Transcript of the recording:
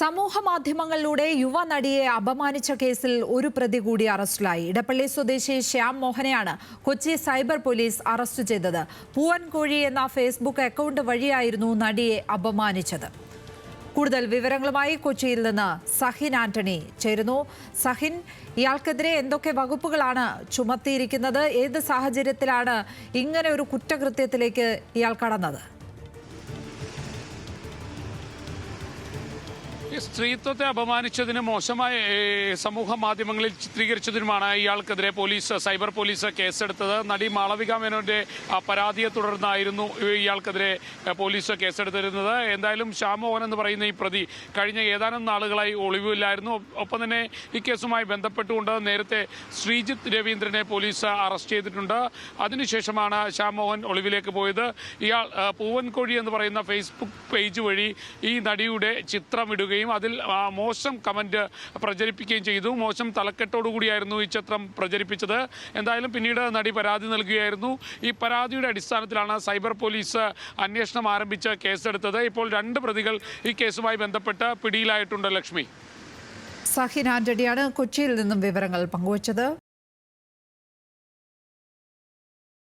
സമൂഹ മാധ്യമങ്ങളിലൂടെ യുവനടിയെ അപമാനിച്ച കേസിൽ ഒരു പ്രതി കൂടി അറസ്റ്റിലായി. ഇടപ്പള്ളി സ്വദേശി ശ്യാം മോഹനെയാണ് കൊച്ചി സൈബർ പോലീസ് അറസ്റ്റ് ചെയ്തത്. പൂവൻകോഴി എന്ന ഫേസ്ബുക്ക് അക്കൗണ്ട് വഴിയായിരുന്നു നടിയെ അപമാനിച്ചത്. കൂടുതൽ വിവരങ്ങളുമായി കൊച്ചിയിൽ നിന്ന് സഹിൻ ആന്റണി ചേരുന്നു. സഹിൻ, ഇയാൾക്കെതിരെ എന്തൊക്കെ വകുപ്പുകളാണ് ചുമത്തിയിരിക്കുന്നത്? ഏത് സാഹചര്യത്തിലാണ് ഇങ്ങനെ ഒരു കുറ്റകൃത്യത്തിലേക്ക് ഇയാൾ കടന്നത്? സ്ത്രീത്വത്തെ അപമാനിച്ചതിന് മോശമായ സമൂഹ മാധ്യമങ്ങളിൽ ചിത്രീകരിച്ചതിനുമാണ് ഇയാൾക്കെതിരെ സൈബർ പോലീസ് കേസെടുത്തത്. നടി മാളവിക മേനോന്റെ പരാതിയെ തുടർന്നായിരുന്നു ഇയാൾക്കെതിരെ പോലീസ് കേസെടുത്തിരുന്നത്. എന്തായാലും ശ്യാം മോഹൻ എന്ന് പറയുന്ന ഈ പ്രതി കഴിഞ്ഞ ഏതാനും നാളുകളായി ഒളിവിലായിരുന്നു. ഒപ്പം തന്നെ ഈ കേസുമായി ബന്ധപ്പെട്ടുകൊണ്ട് നേരത്തെ ശ്രീജിത്ത് രവീന്ദ്രനെ പോലീസ് അറസ്റ്റ് ചെയ്തിട്ടുണ്ട്. അതിനുശേഷമാണ് ശ്യാം മോഹൻ ഒളിവിലേക്ക് പോയത്. ഇയാൾ പൂവൻകോഴി എന്ന് പറയുന്ന ഫേസ്ബുക്ക് പേജ് വഴി ഈ നടിയുടെ ചിത്രമിടുകയും അതിൽ മോശം കമന്റ് പ്രചരിപ്പിക്കുകയും ചെയ്തു. മോശം തലക്കെട്ടോടുകൂടിയായിരുന്നു ഈ ചിത്രം പ്രചരിപ്പിച്ചത്. എന്തായാലും പിന്നീട് നടി പരാതി നൽകുകയായിരുന്നു. ഈ പരാതിയുടെ അടിസ്ഥാനത്തിലാണ് സൈബർ പോലീസ് അന്വേഷണം ആരംഭിച്ച് കേസെടുത്തത്. ഇപ്പോൾ 2 പ്രതികൾ ഈ കേസുമായി ബന്ധപ്പെട്ട് പിടിയിലായിട്ടുണ്ട്. ലക്ഷ്മി, സഹിൻ ആന്റണിയാണ് കൊച്ചിയിൽ നിന്നും വിവരങ്ങൾ പങ്കുവച്ചത്.